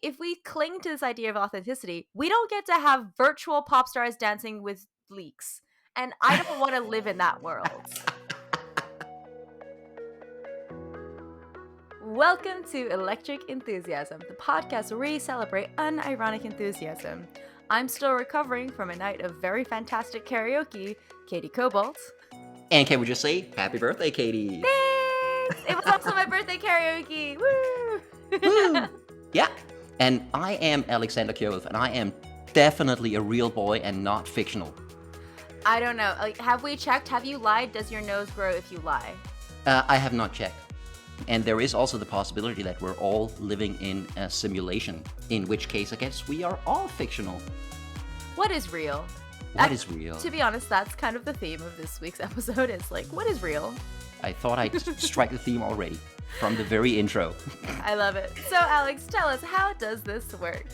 if we cling to this idea of authenticity, we don't get to have virtual pop stars dancing with leaks. And I don't want to live in that world. Welcome to Electric Enthusiasm, the podcast where we celebrate unironic enthusiasm. I'm still recovering from a night of very fantastic karaoke, Katie Cobalt. And can we just say, happy birthday, Katie? Thanks! It was also my birthday karaoke! Woo! Woo! Yeah. And I am Alexander Kjove, and I am definitely a real boy and not fictional. I don't know. Have we checked? Have you lied? Does your nose grow if you lie? I have not checked. And there is also the possibility that we're all living in a simulation, in which case I guess we are all fictional. What is real? What is real? To be honest, that's kind of the theme of this week's episode. It's like, what is real? I thought I'd strike the theme already from the very intro. I love it. So Alex, tell us, how does this work?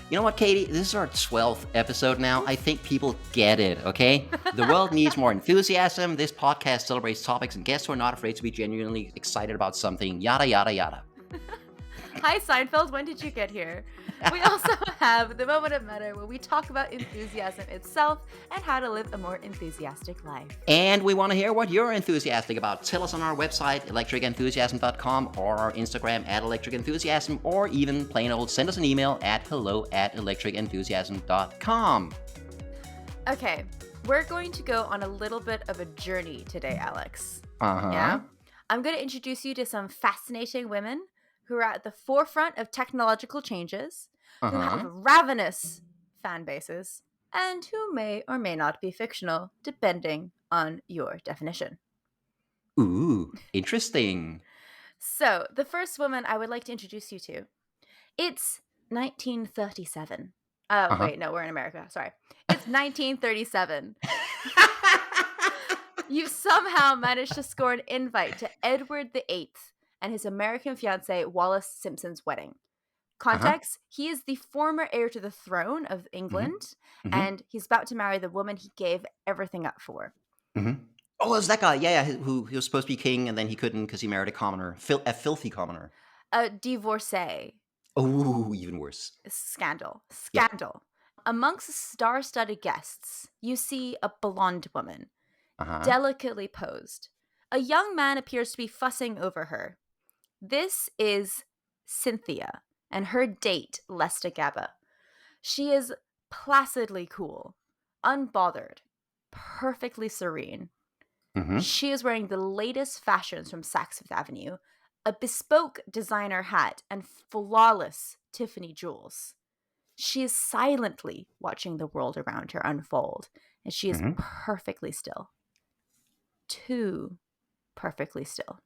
You know what, Katie? This is our 12th episode now. I think people get it, okay? The world needs more enthusiasm. This podcast celebrates topics and guests who are not afraid to be genuinely excited about something. Yada, yada, yada. Hi, Seinfeld. When did you get here? We also have the moment of meta where we talk about enthusiasm itself and how to live a more enthusiastic life. And we want to hear what you're enthusiastic about. Tell us on our website, electricenthusiasm.com, or our Instagram @electricenthusiasm, or even plain old send us an email at hello@electricenthusiasm.com. Okay, we're going to go on a little bit of a journey today, Alex. Uh-huh. Yeah? I'm going to introduce you to some fascinating women who are at the forefront of technological changes, who have ravenous fan bases, and who may or may not be fictional, depending on your definition. Ooh, interesting. So, the first woman I would like to introduce you to, it's 1937. Wait, no, we're in America. Sorry. It's 1937. You somehow managed to score an invite to Edward VIII and his American fiancée Wallis Simpson's wedding. Context, he is the former heir to the throne of England, and he's about to marry the woman he gave everything up for. Oh, it's that guy, yeah, who he was supposed to be king, and then he couldn't because he married a commoner, a filthy commoner. A divorcee. Oh, even worse. Scandal. Yeah. Amongst star-studded guests, you see a blonde woman, delicately posed. A young man appears to be fussing over her. This is Cynthia and her date, Lesta Gaba. She is placidly cool, unbothered, perfectly serene. She is wearing the latest fashions from Saks Fifth Avenue, a bespoke designer hat, and flawless Tiffany jewels. She is silently watching the world around her unfold, and she is perfectly still. Too perfectly still.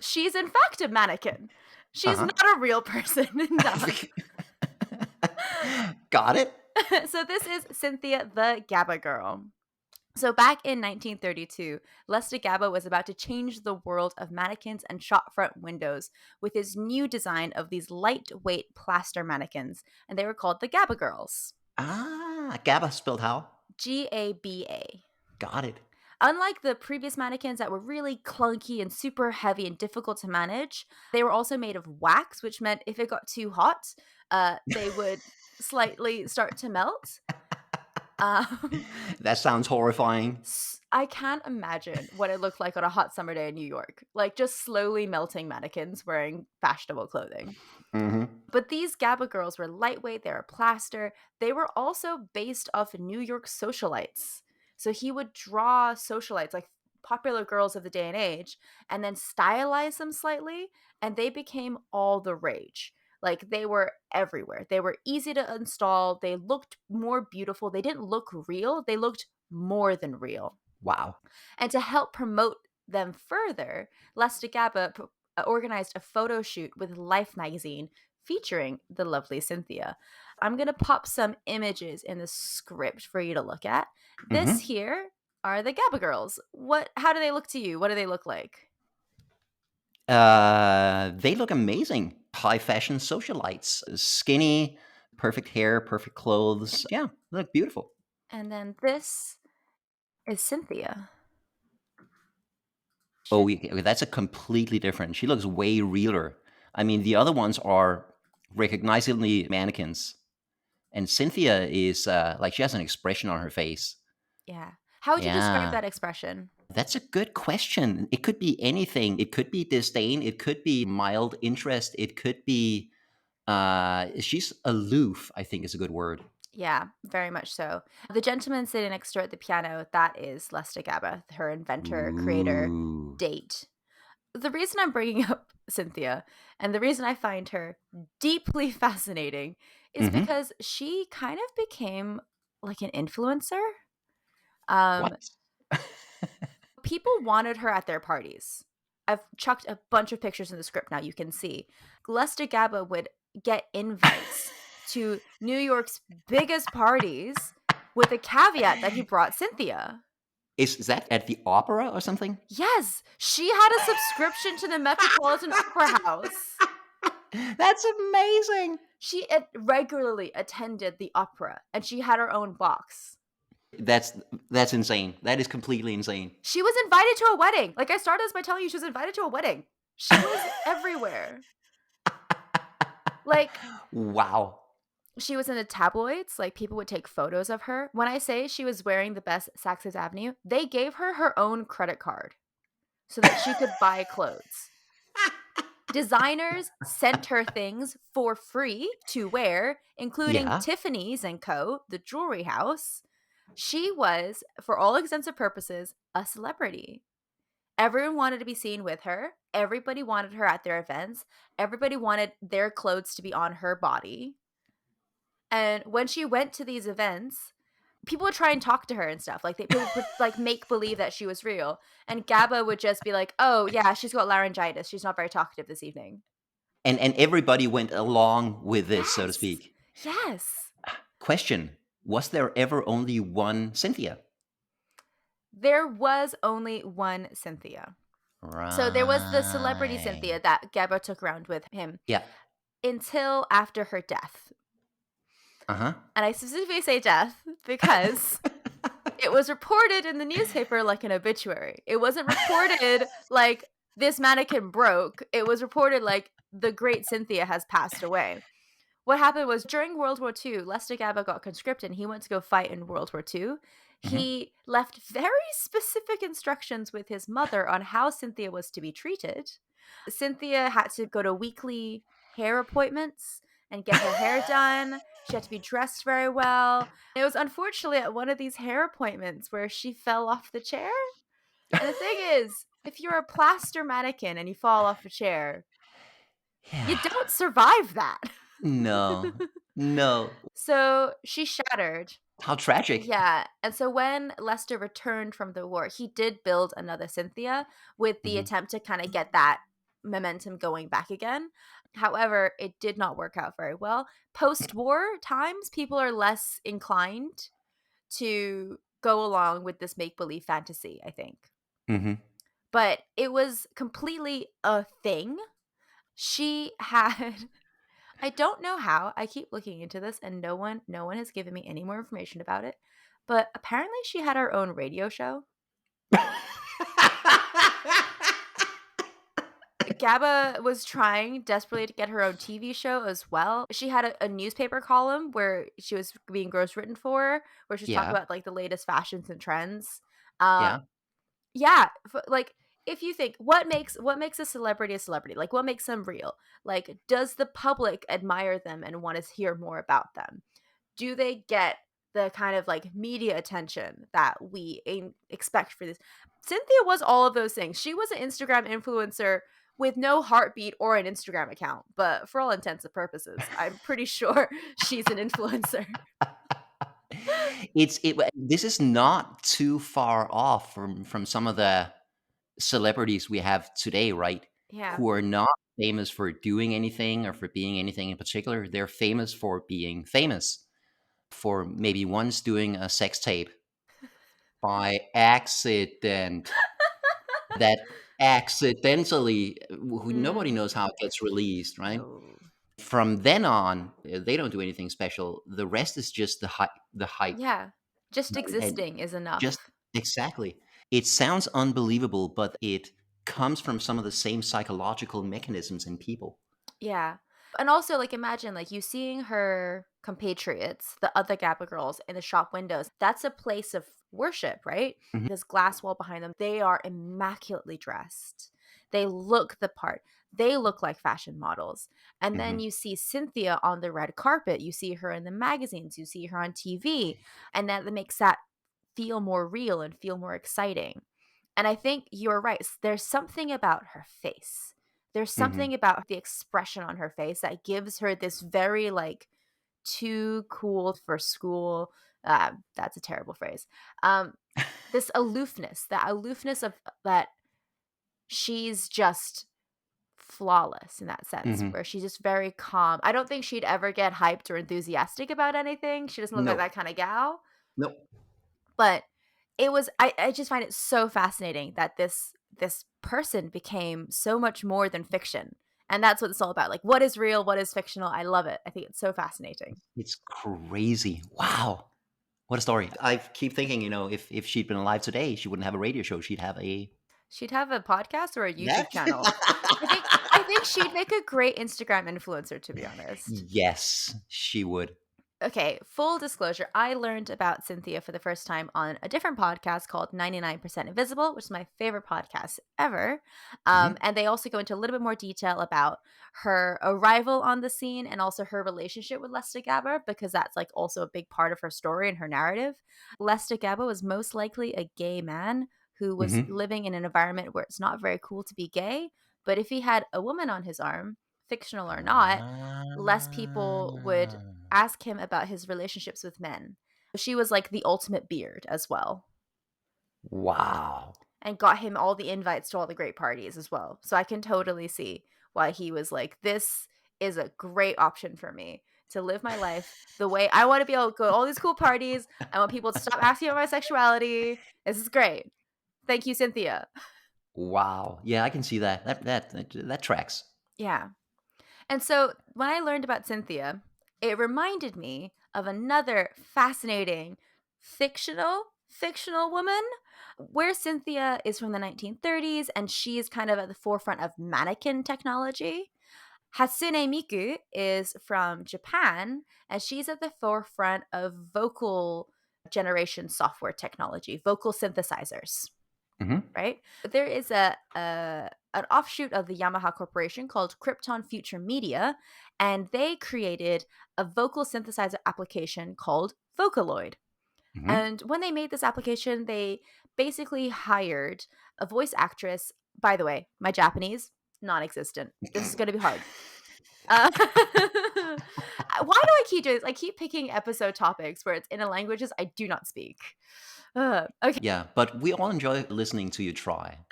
She's in fact a mannequin. She's not a real person. No. Got it. So this is Cynthia the Gaba girl. So back in 1932, Lesta Gaba was about to change the world of mannequins and shopfront windows with his new design of these lightweight plaster mannequins, and they were called the Gaba girls. Gaba spelled how? Gaba. Got it. Unlike the previous mannequins that were really clunky and super heavy and difficult to manage, they were also made of wax, which meant if it got too hot, they would slightly start to melt. That sounds horrifying. I can't imagine what it looked like on a hot summer day in New York. Like just slowly melting mannequins wearing fashionable clothing. But these Gaba girls were lightweight, they were plaster. They were also based off New York socialites. So he would draw socialites, like popular girls of the day and age, and then stylize them slightly, and they became all the rage. Like, they were everywhere. They were easy to install. They looked more beautiful. They didn't look real. They looked more than real. Wow. And to help promote them further, Lesta Gaba organized a photo shoot with Life magazine featuring the lovely Cynthia. I'm going to pop some images in the script for you to look at. This here are the Gaba girls. How do they look to you? What do they look like? They look amazing. High fashion socialites. Skinny, perfect hair, perfect clothes. Yeah, they look beautiful. And then this is Cynthia. Oh, that's a completely different. She looks way realer. I mean, the other ones are recognizably mannequins. And Cynthia is like she has an expression on her face. Yeah. How would you describe Yeah. that expression? That's a good question. It could be anything. It could be disdain. It could be mild interest. It could be she's aloof, I think is a good word. Yeah, very much so. The gentleman sitting next to her at the piano, that is Lester Gaba, her inventor, creator, Ooh. date. The reason I'm bringing up Cynthia and the reason I find her deeply fascinating is Mm-hmm. because she kind of became like an influencer. What? Um, People wanted her at their parties. I've chucked a bunch of pictures in the script now, you can see. Lester Gaba would get invites to New York's biggest parties with a caveat that he brought Cynthia. Is that at the opera or something? Yes, she had a subscription to the Metropolitan Opera House. That's amazing. She regularly attended the opera and she had her own box. That's that's insane. That is completely insane. She was invited to a wedding. Like I started this by telling you she was invited to a wedding. She was everywhere. Like Wow. she was in the tabloids, like people would take photos of her. When I say she was wearing the best Saks Fifth Avenue, they gave her her own credit card so that she could buy clothes. Designers sent her things for free to wear, including Yeah. Tiffany's and Co., the jewelry house. She was, for all extensive purposes, a celebrity. Everyone wanted to be seen with her. Everybody wanted her at their events. Everybody wanted their clothes to be on her body. And when she went to these events, people would try and talk to her and stuff. Like people would like make believe that she was real. And Gaba would just be like, "Oh yeah, she's got laryngitis. She's not very talkative this evening." And everybody went along with this, so to Yes. speak. Yes. Question: was there ever only one Cynthia? There was only one Cynthia. So there was the celebrity Right. Cynthia that Gaba took around with him Yeah. until after her death. Uh-huh. And I specifically say death because it was reported in the newspaper like an obituary. It wasn't reported like this mannequin broke. It was reported like the great Cynthia has passed away. What happened was during World War II, Lester Gaba got conscripted and he went to go fight in World War II. Mhm. He left very specific instructions with his mother on how Cynthia was to be treated. Cynthia had to go to weekly hair appointments and get her hair done. She had to be dressed very well. It was unfortunately at one of these hair appointments where she fell off the chair. And the thing is, if you're a plaster mannequin and you fall off a chair, you Yeah. don't survive that. No. No. So she shattered. How tragic. Yeah. And so when Lester returned from the war, he did build another Cynthia with the Mhm. attempt to kind of get that momentum going back again. However, it did not work out very well. Post war times, people are less inclined to go along with this make believe fantasy, I think. Mhm. But it was completely a thing. She had I don't know how. I keep looking into this and no one has given me any more information about it. But apparently she had her own radio show. Gaba was trying desperately to get her own TV show as well. She had a newspaper column where she was being gross written for, where she was talking Yeah. about like the latest fashions and trends. Uh, Yeah. yeah, like if you think what makes a celebrity, like what makes them real? Like, does the public admire them and want to hear more about them? Do they get the kind of like media attention that we expect for this? Cynthia was all of those things. She was an Instagram influencer with no heartbeat or an Instagram account, but for all intents and purposes, I'm pretty sure she's an influencer. This is not too far off from some of the celebrities we have today, right? Yeah. Who are not famous for doing anything or for being anything in particular. They're famous for being famous, for maybe once doing a sex tape by accident that accidentally who nobody Mm. knows how it gets released, right? Oh. From then on, they don't do anything special. The rest is just the hype, Yeah. Just right? And existing is just enough. exactly. It sounds unbelievable, but it comes from some of the same psychological mechanisms in people. Yeah. And also, like, imagine, like, you seeing her compatriots, the other Gaba girls, in the shop windows. That's a place of worship, right? Mhm. This glass wall behind them. They are immaculately dressed. They look the part. They look like fashion models. And then Mhm. you see Cynthia on the red carpet. You see her in the magazines. You see her on TV. And that makes that feel more real and feel more exciting. And I think you're right. There's something about her face. There's Mhm. something about the expression on her face that gives her this very, like, too cool for school. That's a terrible phrase. Um, this aloofness, that aloofness of that she's just flawless in that sense, Mhm. where she's just very calm. I don't think she'd ever get hyped or enthusiastic about anything. She doesn't look like No. that kind of gal. No. But it was I just find it so fascinating that this person became so much more than fiction. And that's what it's all about. Like, what is real, what is fictional? I love it. I think it's so fascinating. It's crazy. Wow. What a story. I keep thinking, if she'd been alive today, she wouldn't have a radio show. She'd have a She'd have a podcast or a Net. YouTube channel. I think she'd make a great Instagram influencer, to be honest. Yes, she would. Okay, full disclosure, I learned about Cynthia for the first time on a different podcast called 99% Invisible, which is my favorite podcast ever. Mhm. And they also go into a little bit more detail about her arrival on the scene and also her relationship with Lesta Gaba, because that's like also a big part of her story and her narrative. Lesta Gaba was most likely a gay man who was Mhm. living in an environment where it's not very cool to be gay. But if he had a woman on his arm, fictional or not, less people would Ah. ask him about his relationships with men. She was like the ultimate beard as well, Wow. and got him all the invites to all the great parties as well. So I can totally see why he was like, this is a great option for me to live my life the way I want to be able to go to all these cool parties. I want people to stop asking about my sexuality. This is great. Thank you, Cynthia. Wow. Yeah, I can see that. That tracks. Yeah. And so when I learned about Cynthia, it reminded me of another fascinating fictional woman, where Cynthia is from the 1930s and she is kind of at the forefront of mannequin technology. Hatsune Miku is from Japan and she's at the forefront of vocal generation software technology, vocal synthesizers, Mhm. right? There is a an offshoot of the Yamaha Corporation called Krypton Future Media, and they created a vocal synthesizer application called Vocaloid. Mhm. And when they made this application, they basically hired a voice actress. By the way, my Japanese, non-existent. This is going to be hard. Why do I keep doing this? I keep picking episode topics where it's in a languages I do not speak. Okay. Yeah, but we all enjoy listening to you try.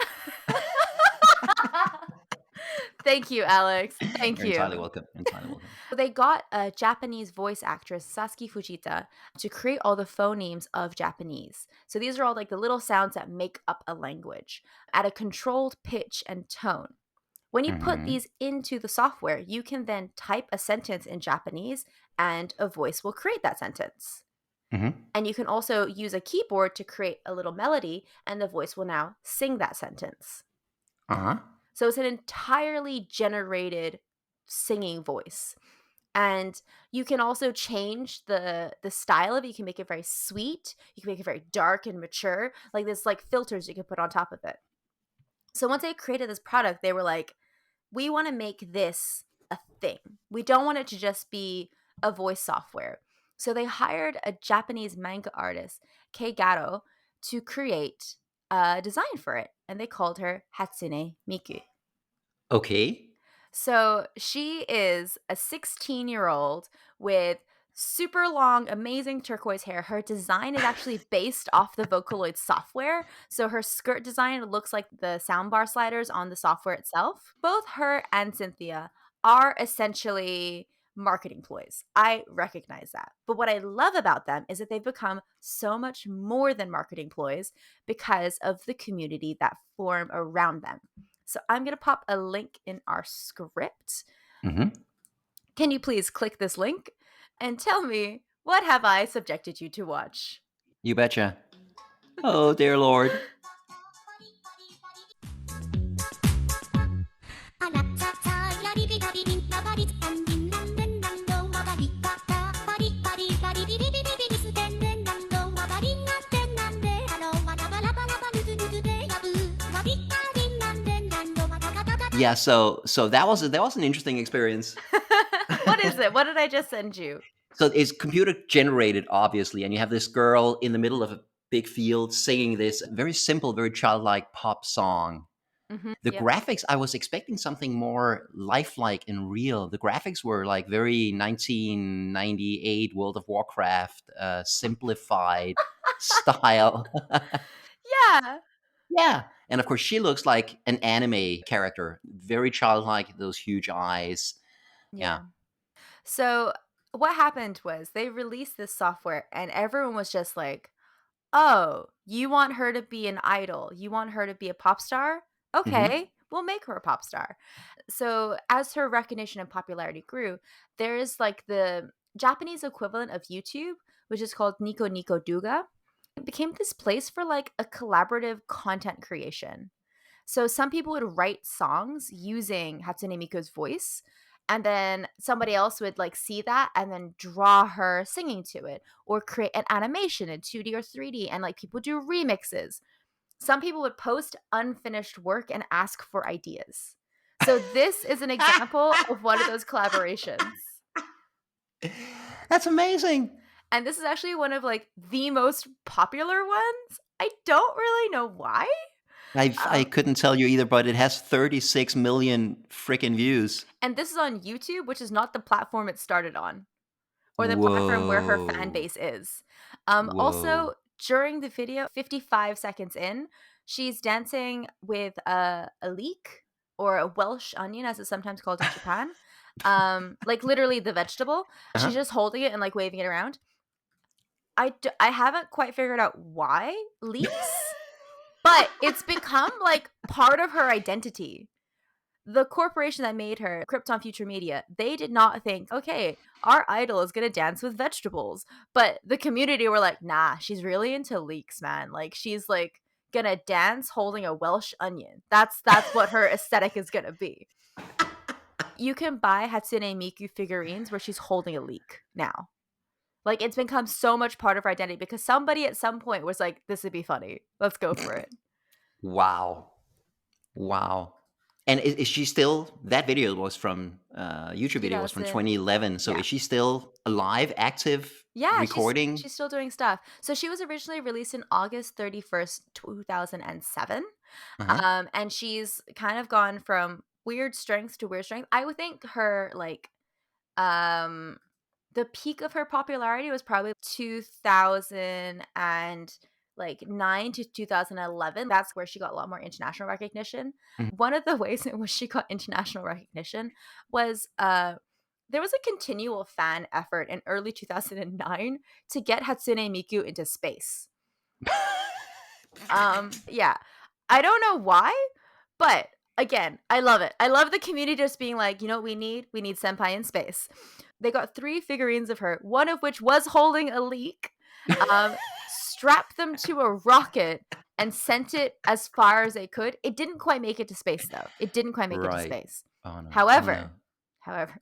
Thank you, Alex. Thank You're you. entirely welcome. Entirely welcome. They got a Japanese voice actress, Sasaki Fujita, to create all the phonemes of Japanese. So these are all like the little sounds that make up a language at a controlled pitch and tone. When you put Mhm. these into the software, you can then type a sentence in Japanese and a voice will create that sentence. Mhm. And you can also use a keyboard to create a little melody and the voice will now sing that sentence. Uh-huh. So it's an entirely generated singing voice. And you can also change the style of it. You can make it very sweet. You can make it very dark and mature. Like there's like filters you can put on top of it. So once they created this product, they were like, we want to make this a thing. We don't want it to just be a voice software. So they hired a Japanese manga artist, Kei Garo, to create a design for it. And they called her Hatsune Miku. Okay. So she is a 16-year-old with super long, amazing turquoise hair. Her design is actually based off the Vocaloid software. So her skirt design looks like the soundbar sliders on the software itself. Both her and Cynthia are essentially marketing ploys. I recognize that. But what I love about them is that they've become so much more than marketing ploys because of the community that form around them. So I'm going to pop a link in our script. Mhm. Can you please click this link and tell me, what have I subjected you to watch? You betcha. Oh, dear Lord. Yeah, so that was an interesting experience. What is it? What did I just send you? So it's computer generated, obviously, and you have this girl in the middle of a big field singing this very simple, very childlike pop song. The Yep. graphics, I was expecting something more lifelike and real. The graphics were like very 1998 World of Warcraft, simplified style. Yeah. Yeah. And of course, she looks like an anime character, very childlike, those huge eyes. Yeah. Yeah. So what happened was they released this software and everyone was just like, "Oh, you want her to be an idol? You want her to be a pop star? Hmm. Okay, we'll make her a pop star." So as her recognition and popularity grew, there is like the Japanese equivalent of YouTube, which is called Nico Nico Duga. It became this place for like a collaborative content creation. So some people would write songs using Hatsune Miku's voice, and then somebody else would like see that and then draw her singing to it or create an animation in 2D or 3D, and like people do remixes. Some people would post unfinished work and ask for ideas. So this is an example of one of those collaborations. That's amazing. And this is actually one of like the most popular ones. I don't really know why. I couldn't tell you either, but it has 36 million freaking views. And this is on YouTube, which is not the platform it started on, or the platform where her fan Whoa. base is. Whoa. Also, during the video, 55 seconds in, she's dancing with a leek or a Welsh onion, as it's sometimes called in Japan. Like literally the vegetable. Uh-huh. She's just holding it and like waving it around. I haven't quite figured out why leeks, but it's become like part of her identity. The corporation that made her, Krypton Future Media, they did not think, okay, our idol is gonna dance with vegetables. But the community were like, nah, she's really into leeks, man. Like she's like gonna dance holding a Welsh onion. That's what her aesthetic is gonna be. You can buy Hatsune Miku figurines where she's holding a leek now. Like it's become so much part of her identity because somebody at some point was like, this would be funny. Let's go for it. Wow. Wow. And is she still, that video was from, YouTube video was from 2000, 2011. So yeah. is she still alive, active, Yeah, recording? she's still doing stuff. So she was originally released in August 31st, 2007. Uh-huh. And she's kind of gone from weird strength to weird strength. I would think her like um the peak of her popularity was probably 2000 and like 9 to 2011. That's where she got a lot more international recognition. Mhm. One of the ways in which she got international recognition was there was a continual fan effort in early 2009 to get Hatsune Miku into space. Yeah. I don't know why, but again, I love it. I love the community just being like, you know what we need? We need senpai in space. They got 3 figurines of her, one of which was holding a leek, strapped them to a rocket and sent it as far as they could. It didn't quite make it to space though. It didn't quite make it to Right. space. Oh no. Oh no. However,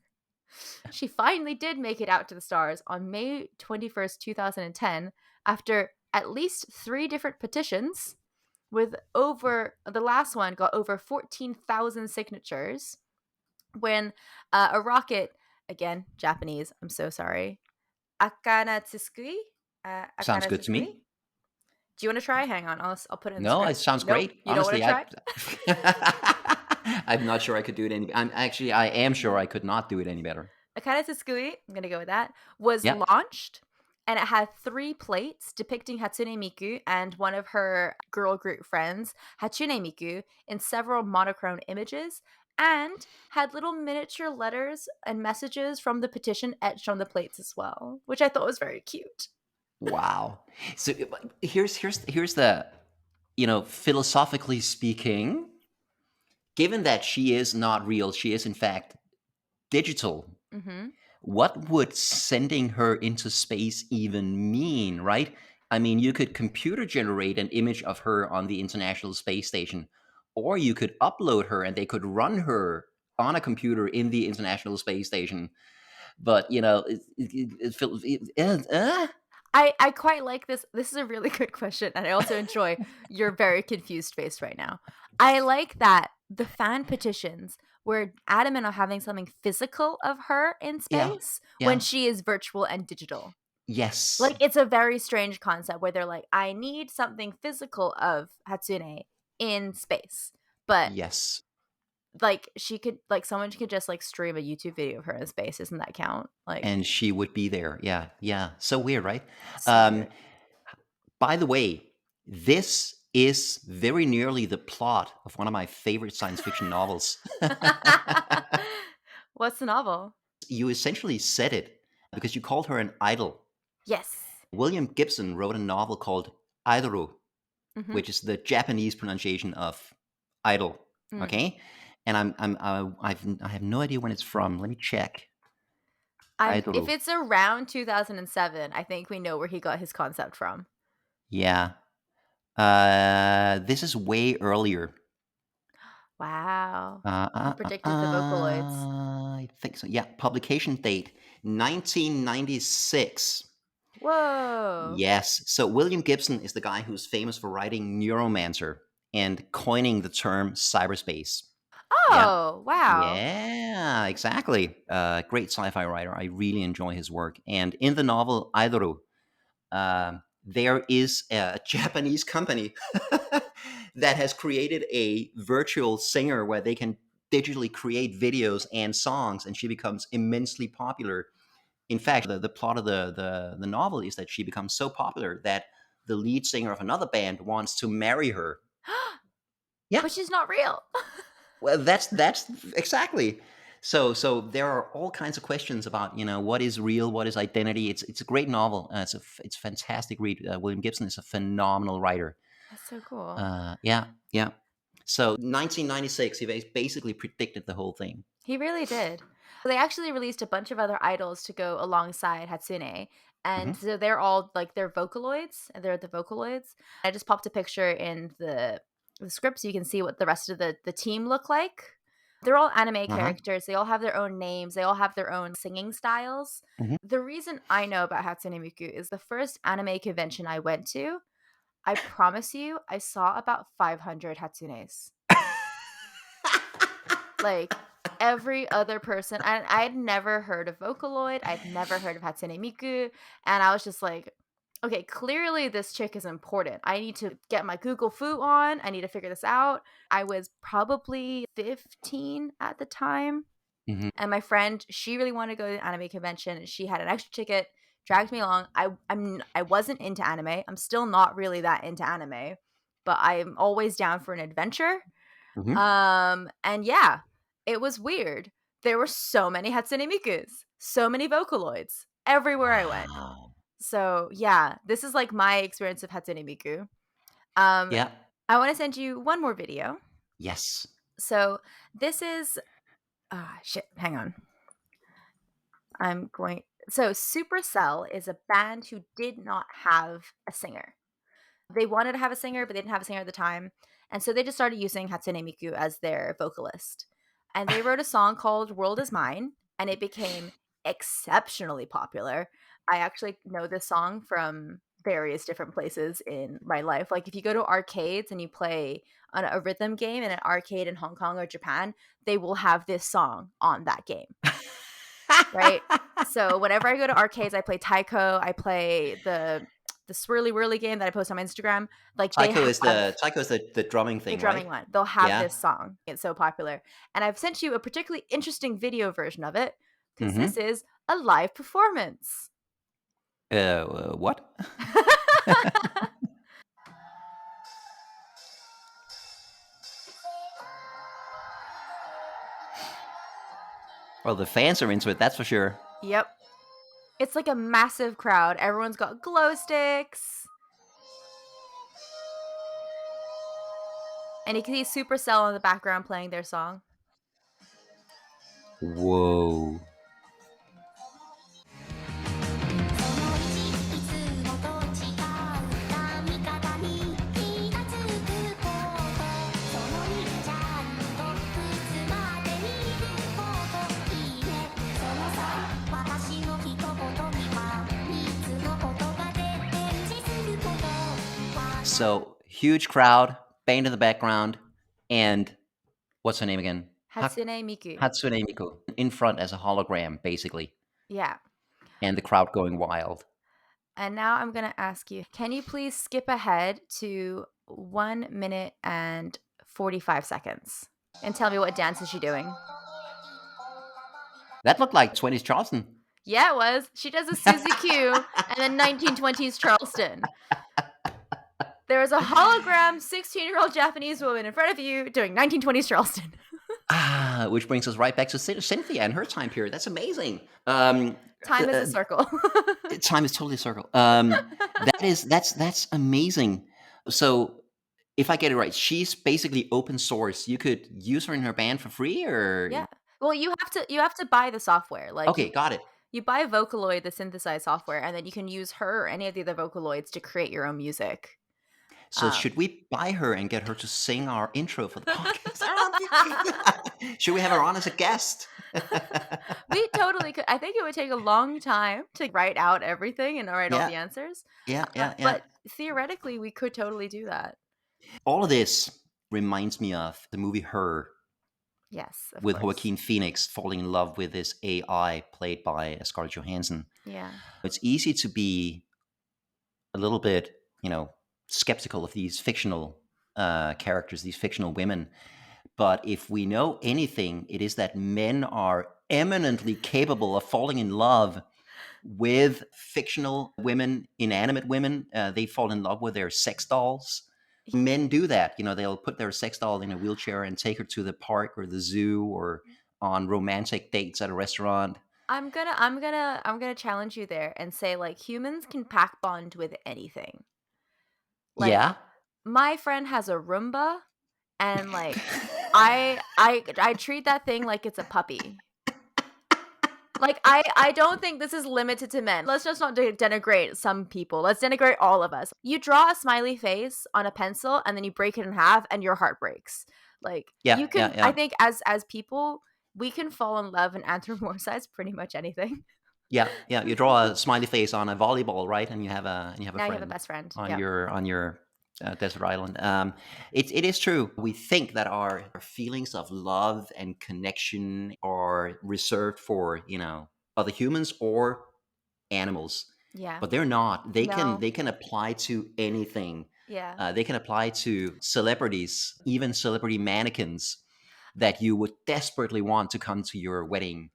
she finally did make it out to the stars on May 21st, 2010, after at least 3 different petitions, with over the last one got over 14,000 signatures, when a rocket, again, Japanese, I'm so sorry, Akana Tsukui? Sounds Akana good to Tsukui? me. Do you want to try? Hang on, I'll put it in the No, it script. sounds Nope, great. you don't want to Honestly, try? I'm not sure I could do it any. I am sure I could not do it any better. Akane Tsukui, I'm gonna go with that, was Yeah. launched, and it had 3 plates depicting Hatsune Miku and one of her girl group friends, Hatsune Miku, in several monochrome images, and had little miniature letters and messages from the petition etched on the plates as well, which I thought was very cute. Wow. So here's the, philosophically speaking, given that she is not real, she is in fact digital. Mm-hmm. What would sending her into space even mean, right? I mean, you could computer generate an image of her on the International Space Station, or you could upload her and they could run her on a computer in the International Space Station. But, I quite like this. This is a really good question, and I also enjoy your very confused face right now. I like that the fan petitions where adamant on having something physical of her in Yeah. space when Yeah. she is virtual and digital. Yes. Like, it's a very strange concept where they're like, I need something physical of Hatsune in space. But Yes. like someone could just like stream a YouTube video of her in space. Doesn't that count? Like, And she would be there. Yeah. Yeah. So weird, right? so weird. By the way, this is very nearly the plot of one of my favorite science fiction novels. What's the novel? You essentially said it because you called her an idol. Yes. William Gibson wrote a novel called Idoru, Mm-hmm. which is the Japanese pronunciation of idol. Okay, and I have no idea when it's from. Let me check. If Idoru. it's around 2007, I think we know where he got his concept from. Yeah. This is way earlier. Wow. He predicted the Vocaloids. I think so. Yeah. Publication date 1996. Whoa. Yes. So William Gibson is the guy who's famous for writing Neuromancer and coining the term cyberspace. Yeah. Oh, wow. Yeah, exactly. Great sci-fi writer. I really enjoy his work. And in the novel Idoru, there is a Japanese company that has created a virtual singer where they can digitally create videos and songs, and she becomes immensely popular. In fact, the plot of the novel is that she becomes so popular that the lead singer of another band wants to marry her. Yeah. But she's not real. Well, that's exactly. So there are all kinds of questions about what is real, what is identity. It's a great novel. It's a fantastic read. William Gibson is a phenomenal writer. That's so cool. Yeah. So 1996, he basically predicted the whole thing. He really did. They actually released a bunch of other idols to go alongside Hatsune. And so they're all like, they're Vocaloids. And they're the Vocaloids. I just popped a picture in the script so you can see what the rest of the team look like. They're all anime characters. They all have their own names. They all have their own singing styles. The reason I know about Hatsune Miku is the first anime convention I went to, I promise you, I saw about 500 Hatsunes. Like, every other person, and I'd never heard of Vocaloid, I'd never heard of Hatsune Miku, and I was just like, okay, clearly this chick is important. I need to get my Google Fu on. I need to figure this out. I was probably 15 at the time, and my friend, she really wanted to go to the anime convention. She had an extra ticket, dragged me along. I wasn't into anime. I'm still not really that into anime, but I'm always down for an adventure. And yeah, it was weird. There were so many Hatsune Mikus, so many Vocaloids everywhere I went. So yeah, this is like my experience of Hatsune Miku. Yeah. I want to send you one more video. Yes. So this is hang on. So Supercell is a band who did not have a singer. They wanted to have a singer, but they didn't have a singer at the time. And so they just started using Hatsune Miku as their vocalist. And they wrote a song called World Is Mine, and it became exceptionally popular. I actually know this song from various different places in my life. Like, if you go to arcades and you play on a rhythm game in an arcade in Hong Kong or Japan, they will have this song on that game. Right? So whenever I go to arcades, I play Taiko, I play the swirly whirly game that I post on my Instagram. Like, Taiko is the drumming thing, the drumming right? one. They'll have this song. It's so popular. And I've sent you a particularly interesting video version of it because this is a live performance. What? Well, the fans are into it, that's for sure. Yep. It's like a massive crowd. Everyone's got glow sticks. And you can see Supercell in the background playing their song. Whoa. So, huge crowd, band in the background, and What's her name again? Hatsune Miku. Hatsune Miku. In front as a hologram, basically. Yeah. And the crowd going wild. And now I'm going to ask you, can you please skip ahead to 1 minute and 45 seconds and tell me what dance is she doing? That looked like 20s Charleston. Yeah, it was. She does a Suzy Q and then 1920s Charleston. There is a hologram 16-year-old Japanese woman in front of you doing 1920s Charleston. Which brings us right back to Cynthia and her time period. That's amazing. Time is a circle. Time is totally a circle. That's amazing. So if I get it right, she's basically open source. You could use her in her band for free, or Yeah. Well, you have to buy the software. Like okay, got it. you buy Vocaloid, the synthesized software, and then you can use her or any of the other Vocaloids to create your own music. So should we buy her and get her to sing our intro for the podcast? Should we have her on as a guest? We totally could. I think it would take a long time to write out everything and write all the answers. Yeah. But theoretically, we could totally do that. All of this reminds me of the movie Her. Yes, of with course. Joaquin Phoenix falling in love with this AI played by Scarlett Johansson. Yeah. It's easy to be a little bit, skeptical of these fictional characters, these fictional women. But if we know anything, it is that men are eminently capable of falling in love with fictional women, inanimate women. They fall in love with their sex dolls. Men do that. They'll put their sex doll in a wheelchair and take her to the park or the zoo or on romantic dates at a restaurant. I'm gonna challenge you there and say, like, humans can pack bond with anything. Like, yeah. My friend has a Roomba, and like I treat that thing like it's a puppy. Like, I don't think this is limited to men. Let's just not denigrate some people. Let's denigrate all of us. You draw a smiley face on a pencil and then you break it in half and your heart breaks. Like, you can, I think as people, we can fall in love and anthropomorphize pretty much anything. Yeah. You draw a smiley face on a volleyball, right? And you have a now friend. You have a best friend on your desert island. It is true. We think that our feelings of love and connection are reserved for other humans or animals. Yeah, but they're not. They can apply to anything. Yeah, they can apply to celebrities, even celebrity mannequins that you would desperately want to come to your wedding.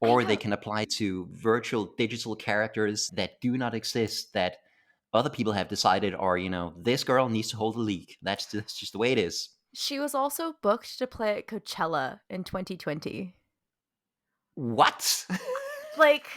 Or they can apply to virtual digital characters that do not exist, that other people have decided are, this girl needs to hold the league. That's just the way it is. She was also booked to play at Coachella in 2020. What? Like,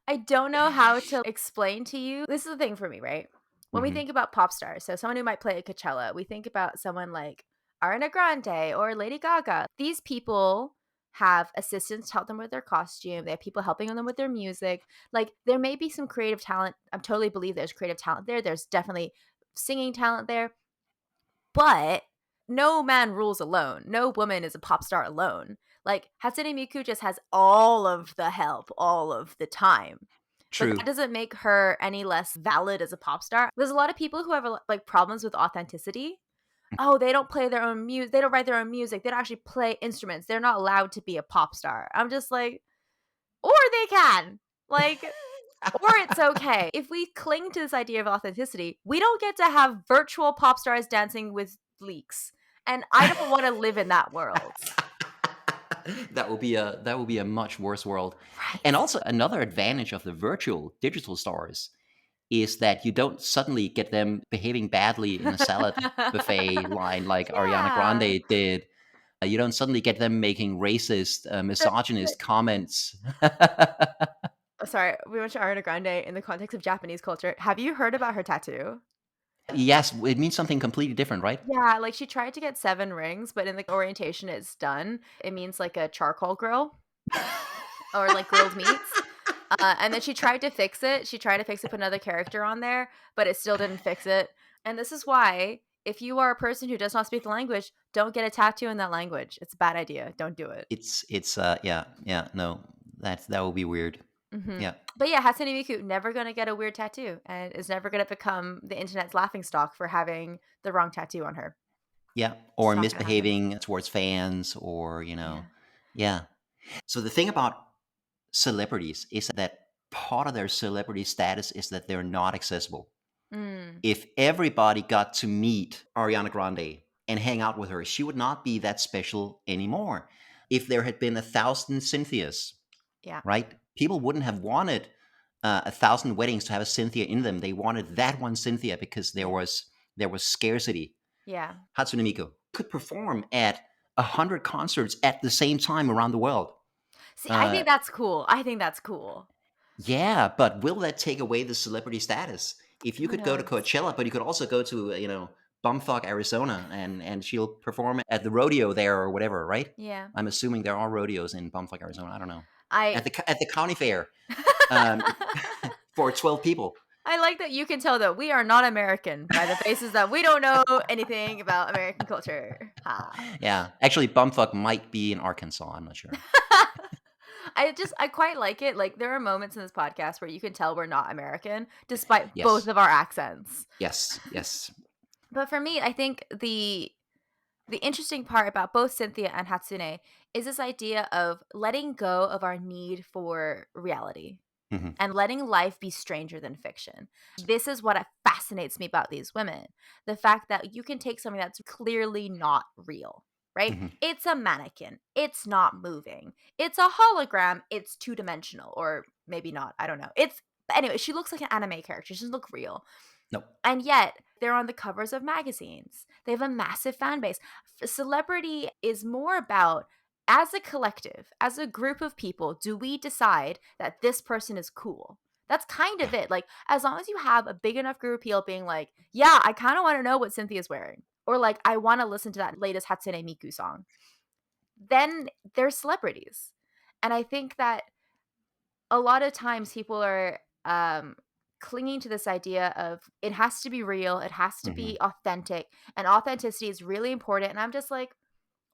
I don't know how to explain to you. This is the thing for me, right? When we think about pop stars, so someone who might play at Coachella, we think about someone like Ariana Grande or Lady Gaga. These people have assistants help them with their costume. They have people helping them with their music. Like, there may be some creative talent. I totally believe there's creative talent there. There's definitely singing talent there. But no man rules alone. No woman is a pop star alone. Like, Hatsune Miku just has all of the help all of the time. True. But that doesn't make her any less valid as a pop star. There's a lot of people who have like problems with authenticity. Oh, they don't play their own music. They don't write their own music. They don't actually play instruments. They're not allowed to be a pop star. I'm just like, or they can. Like, or it's okay. If we cling to this idea of authenticity, we don't get to have virtual pop stars dancing with leaks. And I don't want to live in that world. That will be a much worse world. Right. And also another advantage of the virtual digital stars is that you don't suddenly get them behaving badly in a salad buffet line like Ariana Grande did. You don't suddenly get them making racist, misogynist comments. Sorry, we went to Ariana Grande in the context of Japanese culture. Have you heard about her tattoo? Yes, it means something completely different, right? Yeah, like she tried to get 7 rings, but in the orientation it's done. It means like a charcoal grill or like grilled meats. And then she tried to fix it. She tried to fix it, put another character on there, but it still didn't fix it. And this is why, if you are a person who does not speak the language, don't get a tattoo in that language. It's a bad idea. Don't do it. No, that will be weird. Yeah. But yeah, Hatsune Miku never gonna get a weird tattoo and is never gonna become the internet's laughingstock for having the wrong tattoo on her. Yeah. Or Just not gonna happen. misbehaving towards fans or, Yeah. yeah. So the thing about celebrities is that part of their celebrity status is that they're not accessible. Mm, If everybody got to meet Ariana Grande and hang out with her, she would not be that special anymore. If there had been 1,000 Cynthias, yeah. right? People wouldn't have wanted 1,000 weddings to have a Cynthia in them. They wanted that one Cynthia because there Yeah. was scarcity. Yeah. Hatsune Miku could perform at 100 concerts at the same time around the world. See, I Uh, think that's cool. I think that's cool. yeah, but will that take away the celebrity status? If you Who could go to knows? Coachella, but you could also go to bumfuck Arizona, and she'll perform at the rodeo there or whatever, right? Yeah. I'm assuming there are rodeos in bumfuck Arizona. I don't know. I At the county fair, um, for 12 people. I like that you can tell that we are not American by the basis that we don't know anything about American culture. Ha. Yeah, actually, bumfuck might be in Arkansas. I'm not sure. I quite like it. Like there are moments in this podcast where you can tell we're not American despite both Yes, of our accents. yes, yes. But for me, I think the interesting part about both Cynthia and Hatsune is this idea of letting go of our need for reality Hmm. and letting life be stranger than fiction. This is what fascinates me about these women. The fact that you can take something that's clearly not real, right? Hmm. It's a mannequin. It's not moving. It's a hologram. It's two-dimensional or maybe not. I don't know. Anyway, she looks like an anime character. She doesn't look real. No. And yet, they're on the covers of magazines. They have a massive fan base. Celebrity is more about, as a collective, as a group of people, do we decide that this person is cool? That's kind Yeah. of it. Like, as long as you have a big enough group of people being like, yeah, I kind of want to know what Cynthia's wearing. Or like, I want to listen to that latest Hatsune Miku song. Then they're celebrities. And I think that a lot of times people are clinging to this idea of it has to be real, it has to Hmm. be authentic, and authenticity is really important. And I'm just like,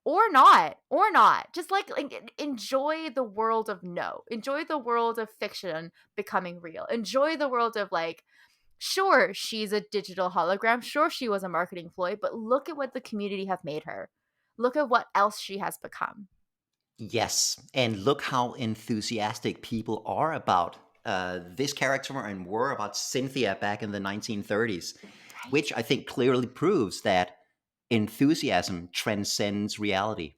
or not. Just like enjoy the world of no. Enjoy the world of fiction becoming real. Enjoy the world of like, sure, she's a digital hologram. Sure, she was a marketing ploy, but look at what the community have made her. Look at what else she has become. Yes, and look how enthusiastic people are about this character and were about Cynthia back in the 1930s, Right? which I think clearly proves that enthusiasm transcends reality.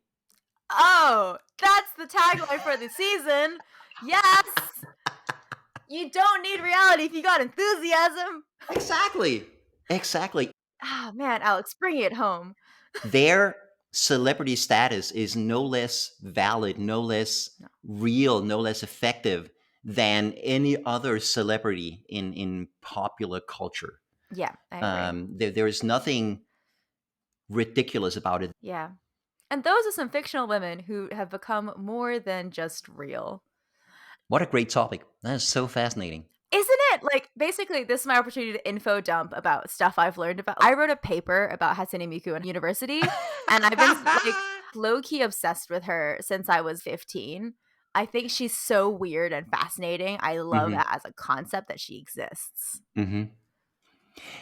Oh, that's the tagline for the season. Yes. You don't need reality if you got enthusiasm. Exactly. Exactly. Ah, man, Alex, bring it home. Their celebrity status is no less valid, no less No. real, no less effective than any other celebrity in popular culture. Yeah, I agree. There is nothing ridiculous about it. Yeah. And those are some fictional women who have become more than just real. What a great topic. That is so fascinating. Isn't it? Like, basically, this is my opportunity to info dump about stuff I've learned about. I wrote a paper about Hatsune Miku in university, and I've been like low key obsessed with her since I was 15. I think she's so weird and fascinating. I love Hmm. that as a concept that she exists. Hmm.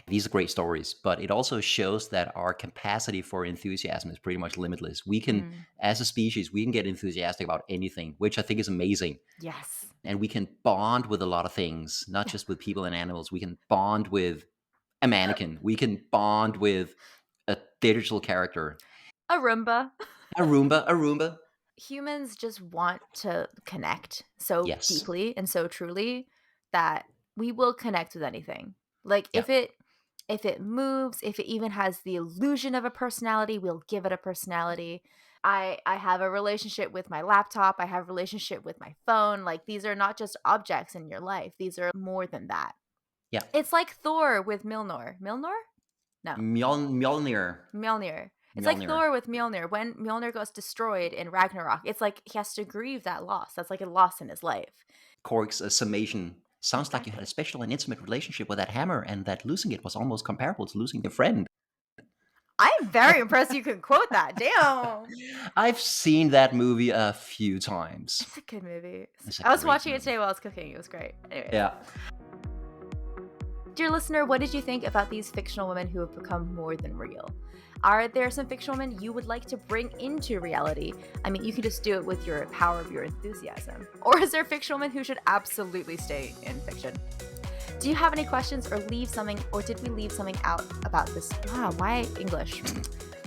These are great stories, but it also shows that our capacity for enthusiasm is pretty much limitless. We can, Mm, as a species, we can get enthusiastic about anything, which I think is amazing. yes. And we can bond with a lot of things, not just with people and animals. We can bond with a mannequin. We can bond with a digital character. A Roomba. A Roomba, a Roomba. Humans just want to connect so Yes. deeply and so truly that we will connect with anything. Like Yeah. if it moves, if it even has the illusion of a personality, we'll give it a personality. I have a relationship with my laptop, I have a relationship with my phone. Like these are not just objects in your life. These are more than that. Yeah. It's like Thor with Milnor. Milnor? No. Mjolnir. Mjolnir. It's like Mjolnir. Thor with Mjolnir. When Mjolnir goes destroyed in Ragnarok, it's like he has to grieve that loss. That's like a loss in his life. Korg's summation. Sounds like you had a Exactly. special and intimate relationship with that hammer, and that losing it was almost comparable to losing a friend. I'm very impressed you can quote that. Damn. I've seen that movie a few times. It's a good movie. It's a I was great watching it movie. today while I was cooking. It was great. Anyways. Yeah. Dear listener, what did you think about these fictional women who have become more than real? Are there some fictional women you would like to bring into reality? I mean, you can just do it with your power of your enthusiasm. Or is there fictional women who should absolutely stay in fiction? Do you have any questions or did we leave something out about this? Wow, why English?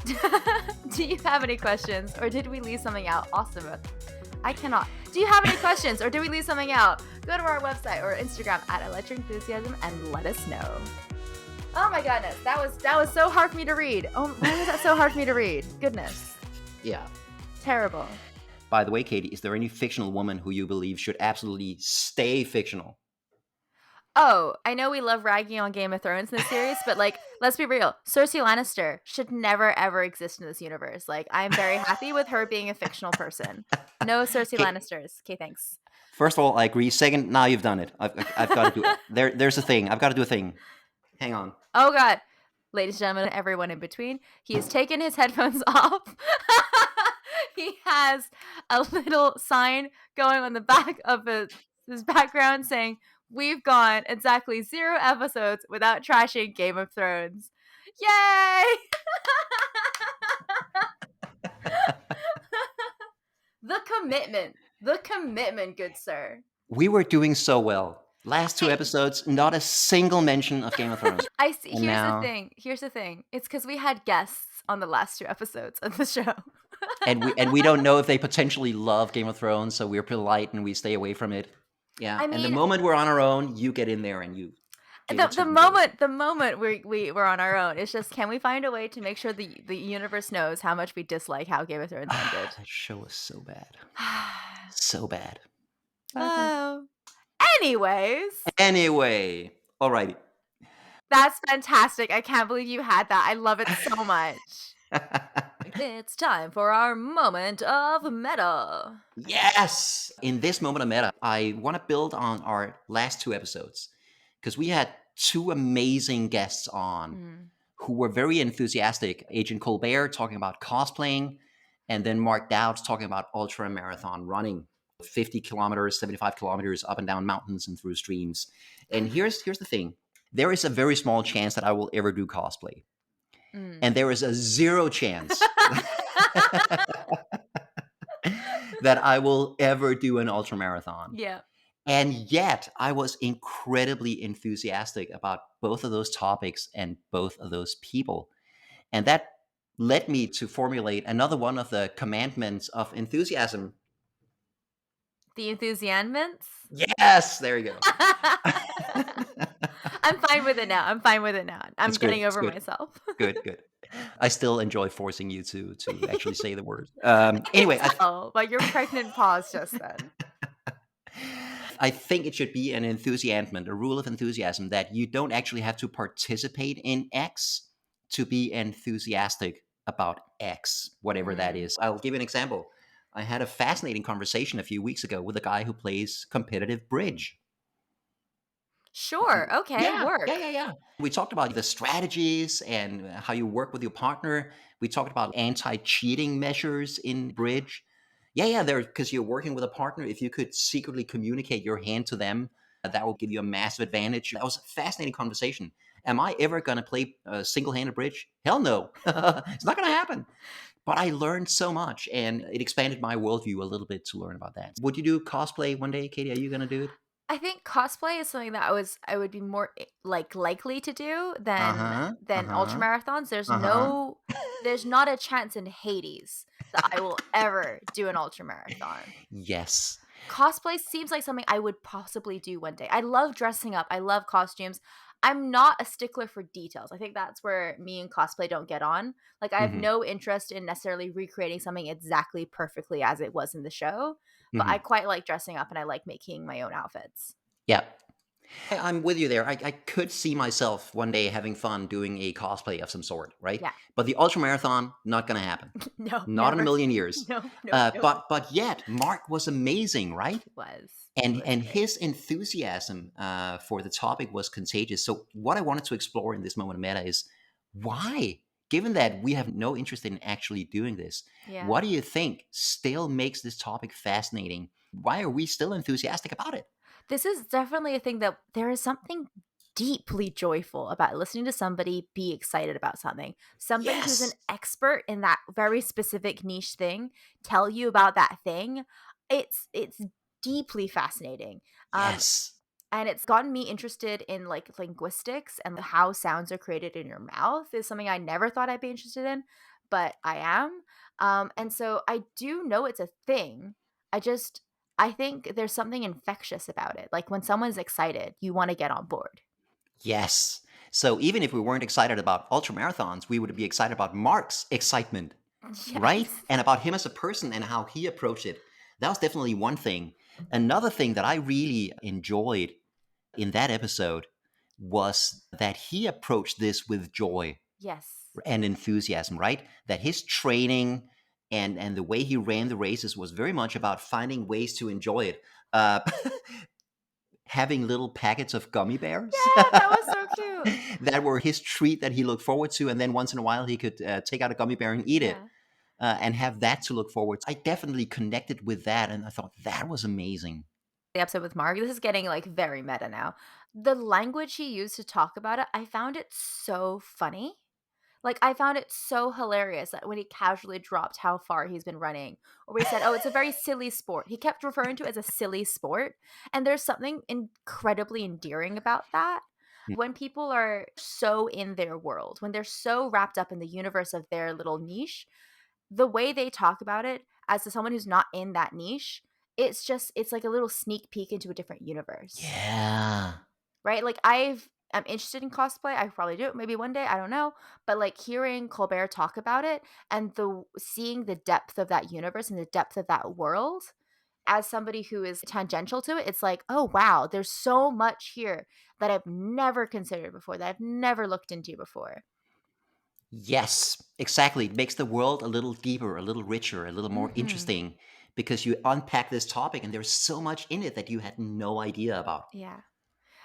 Do you have any questions or did we leave something out? Awesome. I cannot. Do you have any questions or did we leave something out? Go to our website or Instagram at Electric Enthusiasm and let us know. Oh my goodness, that was so hard for me to read. Oh, why was that so hard for me to read? Goodness. Yeah. Terrible. By the way, Katie, is there any fictional woman who you believe should absolutely stay fictional? Oh, I know we love ragging on Game of Thrones in this series, but like, let's be real. Cersei Lannister should never ever exist in this universe. Like, I'm very happy with her being a fictional person. No Cersei Lannisters. Okay, thanks. First of all, I agree. Second, now you've done it. I've got to do it. There's a thing. I've got to do a thing. Hang on. Oh God, ladies and gentlemen, everyone in between, he has taken his headphones off. He has a little sign going on the back of his background saying, "We've gone exactly 0 episodes without trashing Game of Thrones." Yay! The commitment, good sir. We were doing so well. Last 2 episodes, not a single mention of Game of Thrones. I see. Here's the thing. It's because we had guests on the last 2 episodes of the show. and we don't know if they potentially love Game of Thrones, so we're polite and we stay away from it. Yeah. I mean, and the moment we're on our own, you get in there and you. The moment we're on our own, it's just, can we find a way to make sure the universe knows how much we dislike how Game of Thrones ended? That show was so bad. So bad. Oh. Anyway. Alrighty. That's fantastic. I can't believe you had that. I love it so much. It's time for our moment of meta. Yes! In this moment of meta, I want to build on our last 2 episodes because we had 2 amazing guests on who were very enthusiastic. Agent Colbert talking about cosplaying, and then Mark Dowds talking about ultra marathon running. 50 kilometers, 75 kilometers up and down mountains and through streams. And here's the thing. There is a very small chance that I will ever do cosplay. And there is a 0 chance that I will ever do an ultramarathon. Yeah. And yet I was incredibly enthusiastic about both of those topics and both of those people. And that led me to formulate another one of the commandments of enthusiasm. The enthusiandments? Yes, there you go. I'm fine with it now. I'm getting over myself. Good. I still enjoy forcing you to actually say the words. Anyway. But your pregnant pause just then. I think it should be an enthusiandment, a rule of enthusiasm, that you don't actually have to participate in X to be enthusiastic about X, whatever that is. I'll give you an example. I had a fascinating conversation a few weeks ago with a guy who plays competitive bridge. Sure. Okay. Work. Yeah. We talked about the strategies and how you work with your partner. We talked about anti-cheating measures in bridge. Yeah. Because you're working with a partner. If you could secretly communicate your hand to them, that will give you a massive advantage. That was a fascinating conversation. Am I ever going to play single-handed bridge? Hell no. It's not going to happen. But I learned so much, and it expanded my worldview a little bit to learn about that. Would you do cosplay one day, Katie? Are you going to do it? I think cosplay is something that I would be more likely to do than ultramarathons. There's not a chance in Hades that I will ever do an ultramarathon. Yes. Cosplay seems like something I would possibly do one day. I love dressing up. I love costumes. I'm not a stickler for details. I think that's where me and cosplay don't get on. Like, I have no interest in necessarily recreating something exactly perfectly as it was in the show, but I quite like dressing up and I like making my own outfits. Yeah. I'm with you there. I could see myself one day having fun doing a cosplay of some sort, right? Yeah. But the ultramarathon, not going to happen. No. Not in a million years. No. But yet, Mark was amazing, right? He was. And his enthusiasm for the topic was contagious. So what I wanted to explore in this moment of meta is, why given that we have no interest in actually doing this, Yeah. what do you think still makes this topic fascinating? Why are we still enthusiastic about it? This is definitely a thing that there is something deeply joyful about listening to somebody be excited about something. Somebody who's an Yes. expert in that very specific niche thing tell you about that thing. It's deeply fascinating. Um Yes. and it's gotten me interested in like linguistics and how sounds are created in your mouth is something I never thought I'd be interested in, but I am. And so I do know it's a thing. I think there's something infectious about it. Like when someone's excited, you want to get on board. Yes. So even if we weren't excited about ultra marathons, we would be excited about Mark's excitement, right? Yes. And about him as a person and how he approached it. That was definitely one thing. Another thing that I really enjoyed in that episode was that he approached this with joy Yes. and enthusiasm, right? That his training and the way he ran the races was very much about finding ways to enjoy it. Uh, having little packets of gummy bears Yeah, that was so cute. that were his treat that he looked forward to, and then once in a while he could take out a gummy bear and eat it, Yeah. and have that to look forward to. I definitely connected with that, and I thought that was amazing. The episode with Mark, this is getting like very meta now. The language he used to talk about it, I found it so funny. Like, I found it so hilarious that when he casually dropped how far he's been running, or he said, "Oh, it's a very silly sport." He kept referring to it as a silly sport, and there's something incredibly endearing about that. When people are so in their world, when they're so wrapped up in the universe of their little niche, the way they talk about it as to someone who's not in that niche, it's like a little sneak peek into a different universe. Yeah. Right? Like I'm interested in cosplay. I probably do it maybe one day, I don't know. But like hearing Colbert talk about it and the seeing the depth of that universe and the depth of that world as somebody who is tangential to it, it's like, "Oh wow, there's so much here that I've never considered before, that I've never looked into before." Yes, exactly. It makes the world a little deeper, a little richer, a little more Mhm. interesting, because you unpack this topic and there's so much in it that you had no idea about. Yeah.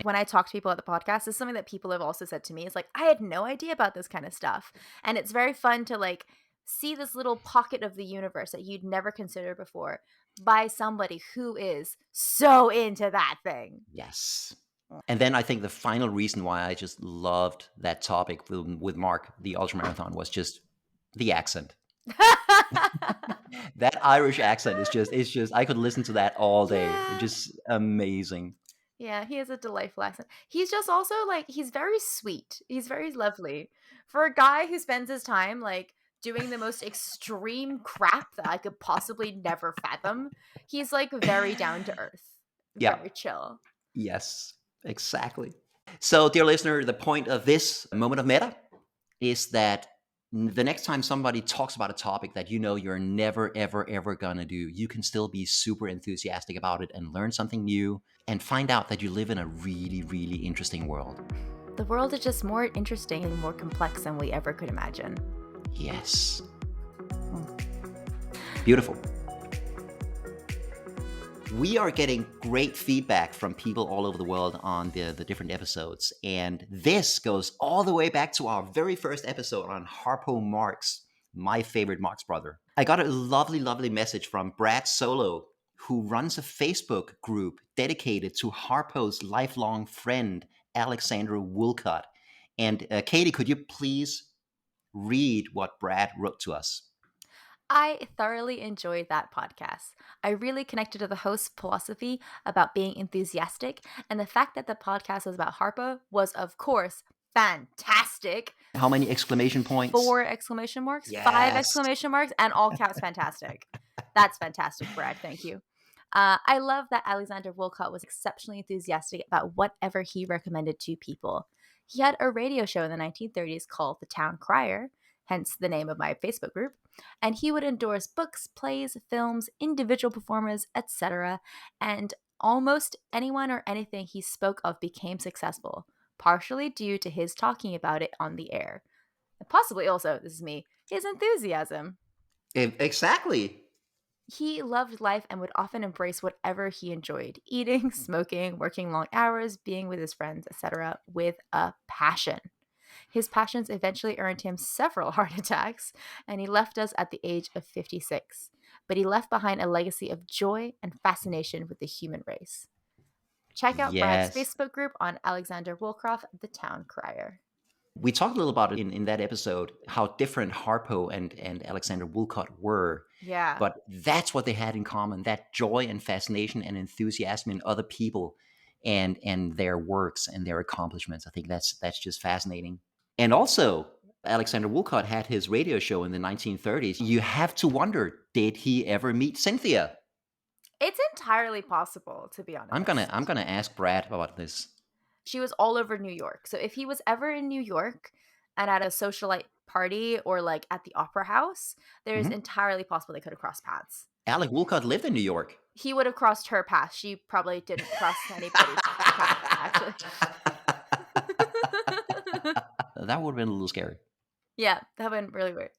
When I talk to people at the podcast, this is something that people have also said to me. It's like, I had no idea about this kind of stuff. And it's very fun to like see this little pocket of the universe that you'd never considered before by somebody who is so into that thing. Yes. And then I think the final reason why I just loved that topic with Mark, the ultramarathon, was just the accent. That Irish accent is just I could listen to that all day. It's Yeah. just amazing. Yeah, he has a delightful accent. He's just also like he's very sweet. He's very lovely. For a guy who spends his time like doing the most extreme crap that I could possibly never fathom, he's like very down to earth, Yeah. very chill. Yes. Exactly. So, dear listener, the point of this moment of meta is that the next time somebody talks about a topic that you know you're never, ever, ever gonna do, you can still be super enthusiastic about it and learn something new and find out that you live in a really, really interesting world. The world is just more interesting and more complex than we ever could imagine. Yes. Beautiful. We are getting great feedback from people all over the world on the different episodes. And this goes all the way back to our very first episode on Harpo Marx, my favorite Marx brother. I got a lovely, lovely message from Brad Solo, who runs a Facebook group dedicated to Harpo's lifelong friend, Alexandra Woolcott. And Katie, could you please read what Brad wrote to us? I thoroughly enjoyed that podcast. I really connected to the host's philosophy about being enthusiastic, and the fact that the podcast was about Harpo was, of course, fantastic. How many exclamation points? 4 exclamation marks, 5 Yes. exclamation marks, and all caps fantastic. That's fantastic, Brad. Thank you. I love that Alexander Wolcott was exceptionally enthusiastic about whatever he recommended to people. He had a radio show in the 1930s called The Town Crier, hence the name of my Facebook group, and he would endorse books, plays, films, individual performers, etc. And almost anyone or anything he spoke of became successful, partially due to his talking about it on the air. And possibly also, this is me, his enthusiasm. Exactly. He loved life and would often embrace whatever he enjoyed eating, smoking, working long hours, being with his friends, etc., with a passion. His passions eventually earned him several heart attacks, and he left us at the age of 56. But he left behind a legacy of joy and fascination with the human race. Check out Brad's Yes. Facebook group on Alexander Woolcroft, the Town Crier. We talked a little about it in that episode, how different Harpo and Alexander Woolcott were. Yeah. But that's what they had in common, that joy and fascination and enthusiasm in other people and their works and their accomplishments. I think that's just fascinating. And also, Alexander Woolcott had his radio show in the 1930s. You have to wonder, did he ever meet Cynthia? It's entirely possible, to be honest. I'm gonna ask Brad about this. She was all over New York. So if he was ever in New York and at a socialite party or like at the opera house, there's entirely possible they could have crossed paths. Alec Woolcott lived in New York. He would have crossed her path. She probably didn't cross anybody's path, actually. That would have been a little scary. Yeah, that would have been really weird.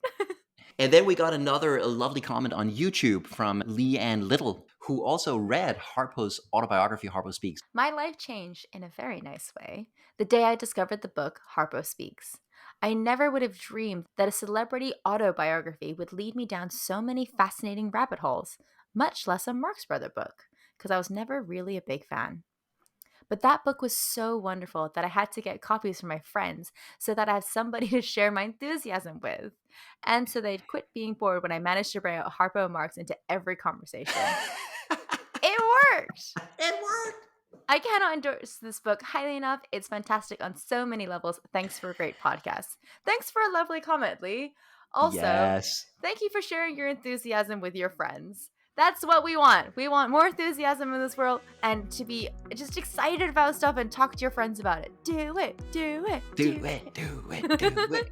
And then we got another lovely comment on YouTube from Leanne Little, who also read Harpo's autobiography, Harpo Speaks. My life changed in a very nice way the day I discovered the book Harpo Speaks. I never would have dreamed that a celebrity autobiography would lead me down so many fascinating rabbit holes, much less a Marx Brother book, because I was never really a big fan. But that book was so wonderful that I had to get copies for my friends so that I have somebody to share my enthusiasm with. And so they'd quit being bored when I managed to bring out Harpo and Marx into every conversation. It worked! It worked! I cannot endorse this book highly enough. It's fantastic on so many levels. Thanks for a great podcast. Thanks for a lovely comment, Lee. Also, Thank you for sharing your enthusiasm with your friends. That's what we want. We want more enthusiasm in this world and to be just excited about stuff and talk to your friends about it. Do it, do it, do it, do it, do it.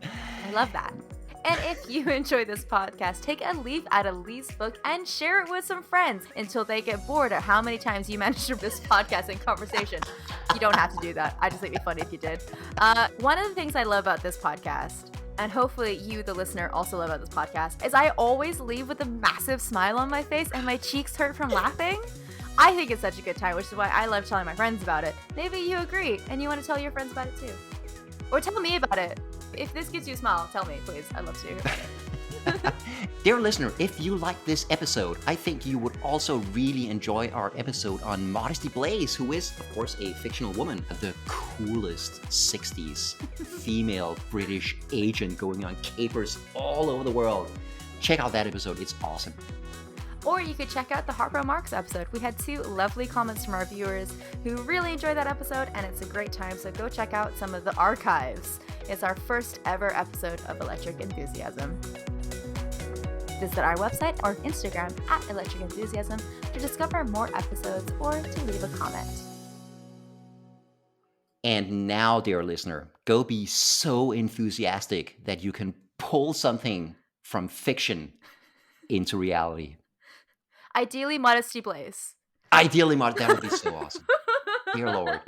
I love that. And if you enjoy this podcast, take a leaf out of Lee's book and share it with some friends until they get bored at how many times you mention this podcast in conversation. You don't have to do that. I just think it'd be funny if you did. One of the things I love about this podcast, and hopefully you, the listener, also love about this podcast, is I always leave with a massive smile on my face and my cheeks hurt from laughing. I think it's such a good time, which is why I love telling my friends about it. Maybe you agree and you want to tell your friends about it too. Or tell me about it. If this gives you a smile, tell me, please. I'd love to hear about it. Dear listener, if you like this episode, I think you would also really enjoy our episode on Modesty Blaze, who is, of course, a fictional woman, the coolest 60s female British agent going on capers all over the world. Check out that episode. It's awesome. Or you could check out the Harpo Marx episode. We had 2 lovely comments from our viewers who really enjoyed that episode, and it's a great time, so go check out some of the archives. It's our first ever episode of Electric Enthusiasm. Visit our website or Instagram at Electric Enthusiasm to discover more episodes or to leave a comment. And now, dear listener, go be so enthusiastic that you can pull something from fiction into reality. Ideally, Modesty Blaze. Ideally, that would be so awesome. Dear Lord.